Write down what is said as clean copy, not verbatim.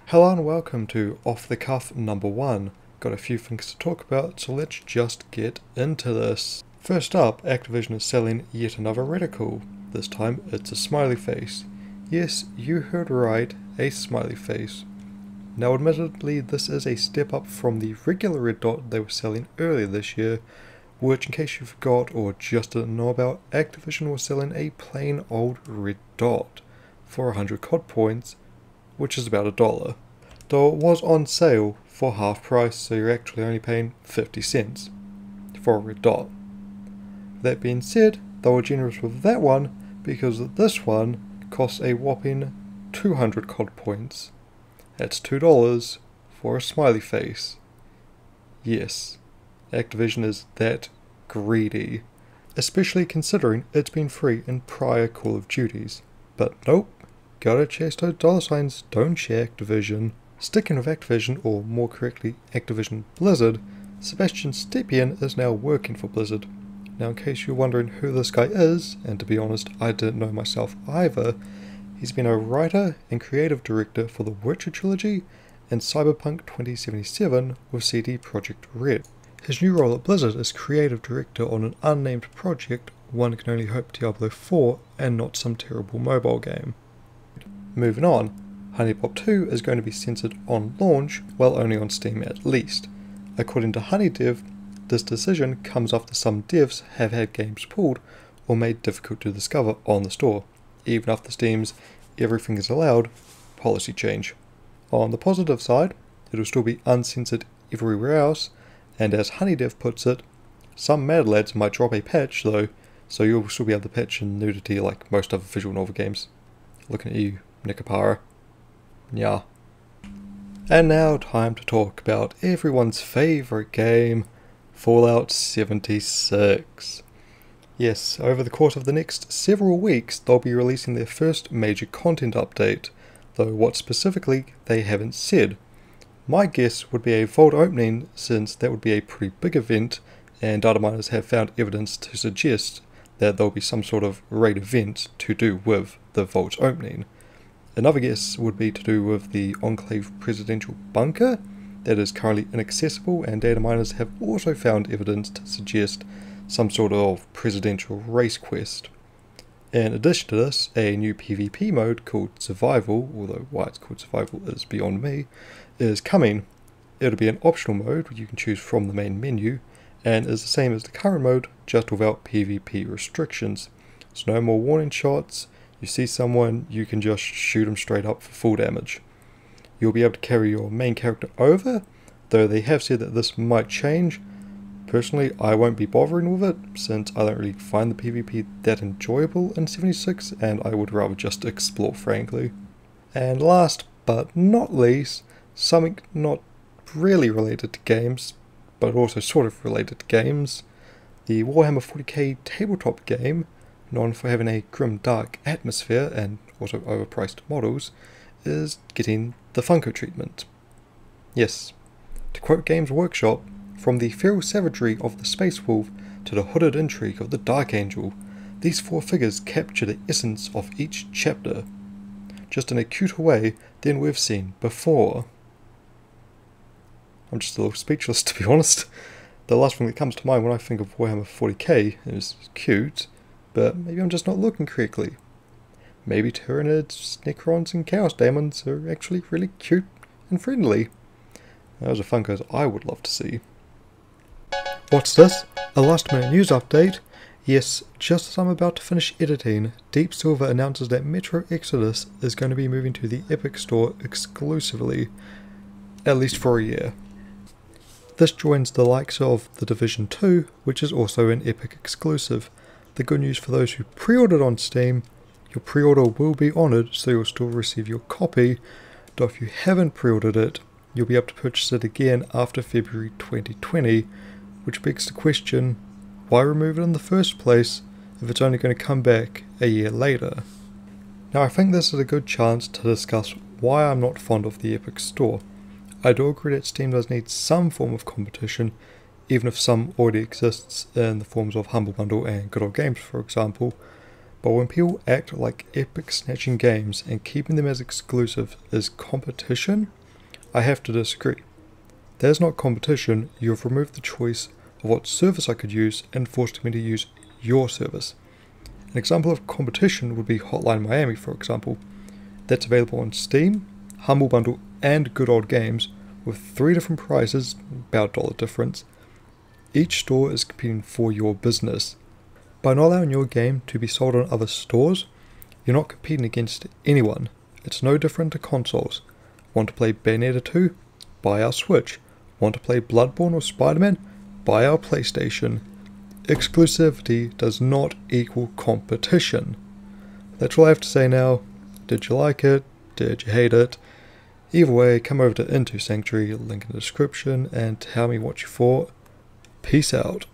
Hello and welcome to Off the Cuff number 1. Got a few things to talk about, so let's just get into this. First up, Activision is selling yet another reticle. This time it's a smiley face. Yes, you heard right, a smiley face. Now admittedly this is a step up from the regular red dot they were selling earlier this year, which in case you forgot or just didn't know about, Activision was selling a plain old red dot for 100 COD points, which is about $1. Though it was on sale for half price, so you're actually only paying 50 cents for a red dot. That being said, they were generous with that one because this one costs a whopping 200 COD points. That's $2 for a smiley face. Yes, Activision is that greedy, especially considering it's been free in prior Call of Duties. But nope. Gotta chase those dollar signs, don't you, Activision? Sticking with Activision, or more correctly Activision Blizzard, Sebastian Stepien is now working for Blizzard. Now in case you're wondering who this guy is, and to be honest I didn't know myself either, he's been a writer and creative director for the Witcher trilogy and Cyberpunk 2077 with CD Projekt Red. His new role at Blizzard is creative director on an unnamed project. One can only hope Diablo 4 and not some terrible mobile game. Moving on, Honeypop 2 is going to be censored on launch, well only on Steam at least. According to HoneyDev, this decision comes after some devs have had games pulled or made difficult to discover on the store, even after Steam's everything is allowed policy change. On the positive side, it'll still be uncensored everywhere else, and as HoneyDev puts it, some mad lads might drop a patch though, so you'll still be able to patch in nudity like most other visual novel games. Looking at you, Nekopop. Yeah. And now time to talk about everyone's favourite game, Fallout 76. Yes, over the course of the next several weeks they'll be releasing their first major content update, though what specifically they haven't said. My guess would be a vault opening, since that would be a pretty big event, and data miners have found evidence to suggest that there'll be some sort of raid event to do with the vault's opening. Another guess would be to do with the Enclave presidential bunker that is currently inaccessible, and data miners have also found evidence to suggest some sort of presidential race quest. In addition to this, a new PvP mode called Survival, although why it's called Survival is beyond me, is coming. It'll be an optional mode you can choose from the main menu, and is the same as the current mode, just without PvP restrictions. So no more warning shots. You see someone, you can just shoot them straight up for full damage. You'll be able to carry your main character over, though they have said that this might change. Personally, I won't be bothering with it, since I don't really find the PvP that enjoyable in 76, and I would rather just explore frankly. And last but not least, something not really related to games, but also sort of related to games. The Warhammer 40k tabletop game, known for having a grim dark atmosphere and also overpriced models, is getting the Funko treatment. Yes, to quote Games Workshop, from the feral savagery of the Space Wolf to the hooded intrigue of the Dark Angel, these four figures capture the essence of each chapter, just in a cuter way than we've seen before. I'm just a little speechless, to be honest. The last thing that comes to mind when I think of Warhammer 40k is cute, but maybe I'm just not looking correctly. Maybe Tyranids, Necrons and Chaos Daemons are actually really cute and friendly. Those are Funkos I would love to see. What's this? A last minute news update? Yes, just as I'm about to finish editing, Deep Silver announces that Metro Exodus is going to be moving to the Epic Store exclusively, at least for a year. This joins the likes of The Division 2, which is also an Epic exclusive. The good news for those who pre-ordered on Steam, your pre-order will be honoured, so you'll still receive your copy, though if you haven't pre-ordered it, you'll be able to purchase it again after February 2020, which begs the question, why remove it in the first place if it's only going to come back a year later? Now I think this is a good chance to discuss why I'm not fond of the Epic Store. I do agree that Steam does need some form of competition, even if some already exists in the forms of Humble Bundle and Good Old Games for example, but when people act like epic snatching games and keeping them as exclusive is competition, I have to disagree. That is not competition. You have removed the choice of what service I could use and forced me to use your service. An example of competition would be Hotline Miami, for example. That's available on Steam, Humble Bundle, and Good Old Games, with 3 different prices, about $1 difference. Each store is competing for your business. By not allowing your game to be sold on other stores, you're not competing against anyone. It's no different to consoles. Want to play Bayonetta 2? Buy our Switch. Want to play Bloodborne or Spider-Man? Buy our PlayStation. Exclusivity does not equal competition. That's all I have to say now. Did you like it? Did you hate it? Either way, come over to Into Sanctuary, link in the description, and tell me what you thought. Peace out.